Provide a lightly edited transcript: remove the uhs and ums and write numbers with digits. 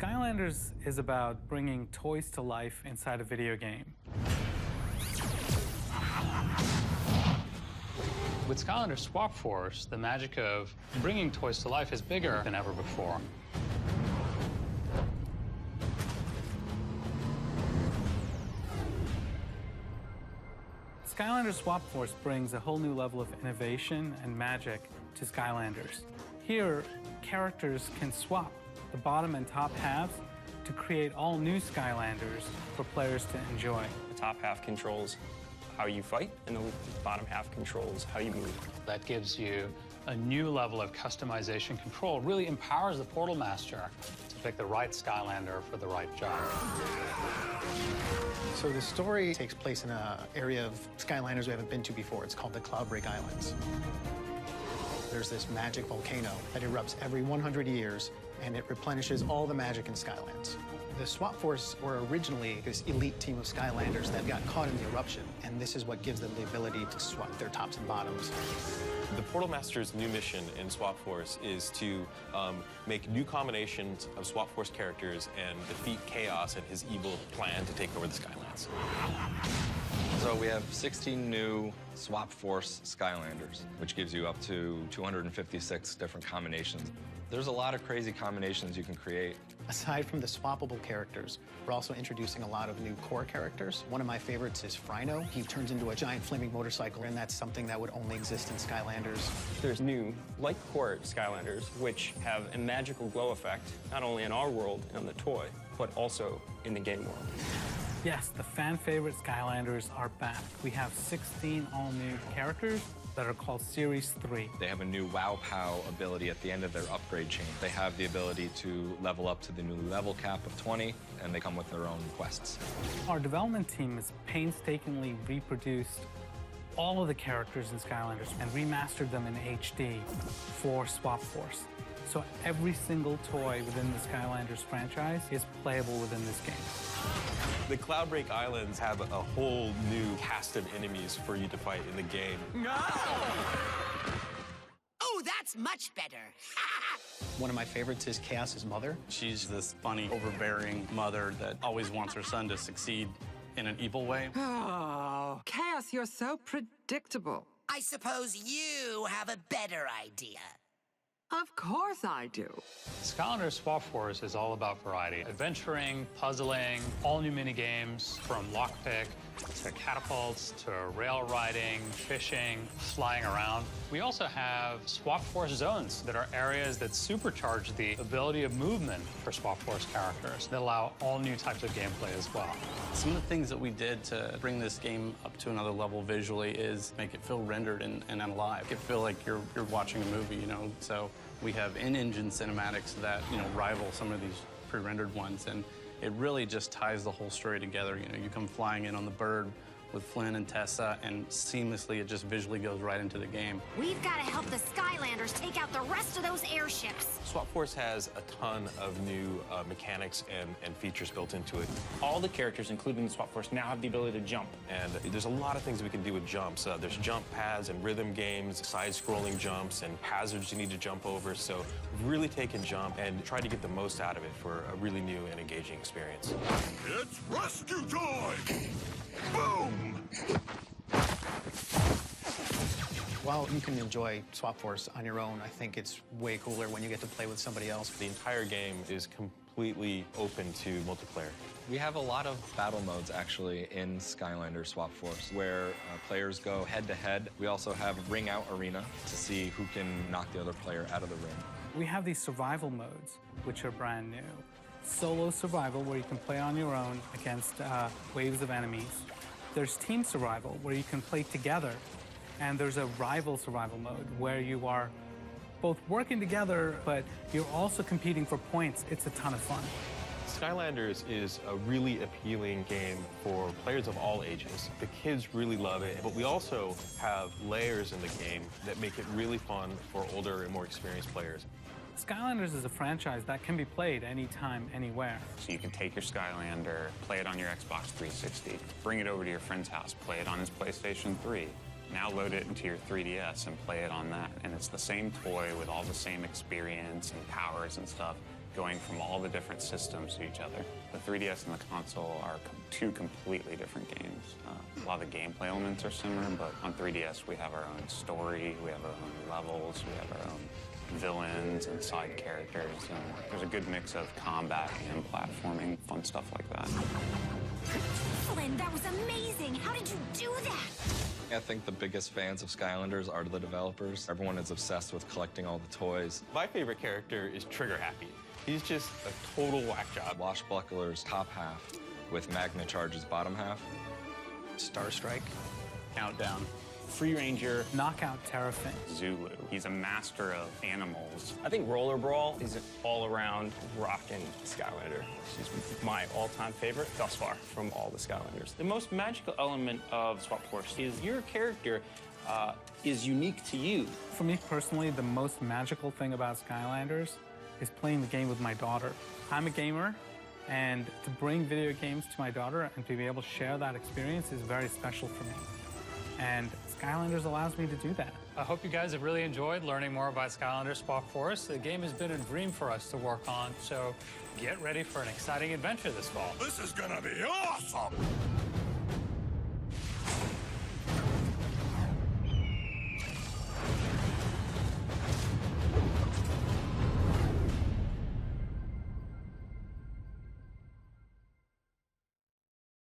Skylanders is about bringing toys to life inside a video game. With Skylanders SWAP Force, the magic of bringing toys to life is bigger than ever before. Skylanders SWAP Force brings a whole new level of innovation and magic to Skylanders. Here, characters can swap the bottom and top halves to create all new Skylanders for players to enjoy. The top half controls how you fight, and the bottom half controls how you move. That gives you a new level of customization control, really empowers the Portal Master to pick the right Skylander for the right job. So the story takes place in an area of Skylanders we haven't been to before. It's called the Cloudbreak Islands. There's this magic volcano that erupts every 100 years, and it replenishes all the magic in Skylands. The SWAP Force were originally this elite team of Skylanders that got caught in the eruption, and this is what gives them the ability to swap their tops and bottoms. The Portal Master's new mission in SWAP Force is to make new combinations of SWAP Force characters and defeat Kaos and his evil plan to take over the Skylands. So we have 16 new SWAP Force Skylanders, which gives you up to 256 different combinations. There's a lot of crazy combinations you can create. Aside from the swappable characters, we're also introducing a lot of new core characters. One of my favorites is Frino. He turns into a giant flaming motorcycle, and that's something that would only exist in Skylanders. There's new, like core Skylanders, which have a magical glow effect, not only in our world and on the toy, but also in the game world. Yes, the fan-favorite Skylanders are back. We have 16 all-new characters that are called Series 3. They have a new Wow Pow ability at the end of their upgrade chain. They have the ability to level up to the new level cap of 20, and they come with their own quests. Our development team has painstakingly reproduced all of the characters in Skylanders and remastered them in HD for SWAP Force. So every single toy within the Skylanders franchise is playable within this game. The Cloudbreak Islands have a whole new cast of enemies for you to fight in the game. No! Oh, that's much better. One of my favorites is Kaos's mother. She's this funny, overbearing mother that always wants her son to succeed in an evil way. Oh, Kaos, you're so predictable. I suppose you have a better idea. Of course I do. Skylanders SWAP Force is all about variety. Adventuring, puzzling, all new mini-games from lockpick to catapults to rail riding, fishing, flying around. We also have SWAP Force zones that are areas that supercharge the ability of movement for SWAP Force characters that allow all new types of gameplay as well. Some of the things that we did to bring this game up to another level visually is make it feel rendered and alive. Make it feel like you're watching a movie, you know? So we have in-engine cinematics that, you know, rival some of these pre-rendered ones, and it really just ties the whole story together. You know, you come flying in on the bird with Flynn and Tessa, and seamlessly it just visually goes right into the game. We've got to help the Skylanders take out the rest of those airships. SWAP Force has a ton of new mechanics and features built into it. All the characters, including the SWAP Force, now have the ability to jump. And there's a lot of things we can do with jumps. There's jump pads and rhythm games, side-scrolling jumps, and hazards you need to jump over. So we've really taken jump and tried to get the most out of it for a really new and engaging experience. It's rescue time! Boom! While you can enjoy SWAP Force on your own, I think it's way cooler when you get to play with somebody else. The entire game is completely open to multiplayer. We have a lot of battle modes, actually, in Skylanders SWAP Force, where players go head-to-head. We also have Ring Out Arena to see who can knock the other player out of the ring. We have these survival modes, which are brand new. Solo survival, where you can play on your own against waves of enemies. There's team survival, where you can play together. And there's a rival survival mode, where you are both working together, but you're also competing for points. It's a ton of fun. Skylanders is a really appealing game for players of all ages. The kids really love it, but we also have layers in the game that make it really fun for older and more experienced players. Skylanders is a franchise that can be played anytime, anywhere. So you can take your Skylander, play it on your Xbox 360, bring it over to your friend's house, play it on his PlayStation 3. Now load it into your 3DS and play it on that. And it's the same toy with all the same experience and powers and stuff, going from all the different systems to each other. The 3DS and the console are two completely different games. A lot of the gameplay elements are similar, but on 3DS we have our own story, we have our own levels, we have our own villains and side characters. And there's a good mix of combat and platforming, fun stuff like that. Flynn, that was amazing! How did you do that? I think the biggest fans of Skylanders are the developers. Everyone is obsessed with collecting all the toys. My favorite character is Trigger Happy. He's just a total whack job. Washbuckler's top half with Magna Charge's bottom half. Starstrike. Countdown. Free Ranger. Knockout Terrafin. Zulu. He's a master of animals. I think Roller Brawl is an all-around rockin' Skylander. He's my all-time favorite thus far from all the Skylanders. The most magical element of SWAP Force is your character is unique to you. For me personally, the most magical thing about Skylanders is playing the game with my daughter. I'm a gamer, and to bring video games to my daughter and to be able to share that experience is very special for me. And Skylanders allows me to do that. I hope you guys have really enjoyed learning more about Skylanders SWAP Force. The game has been a dream for us to work on, so get ready for an exciting adventure this fall. This is gonna be awesome!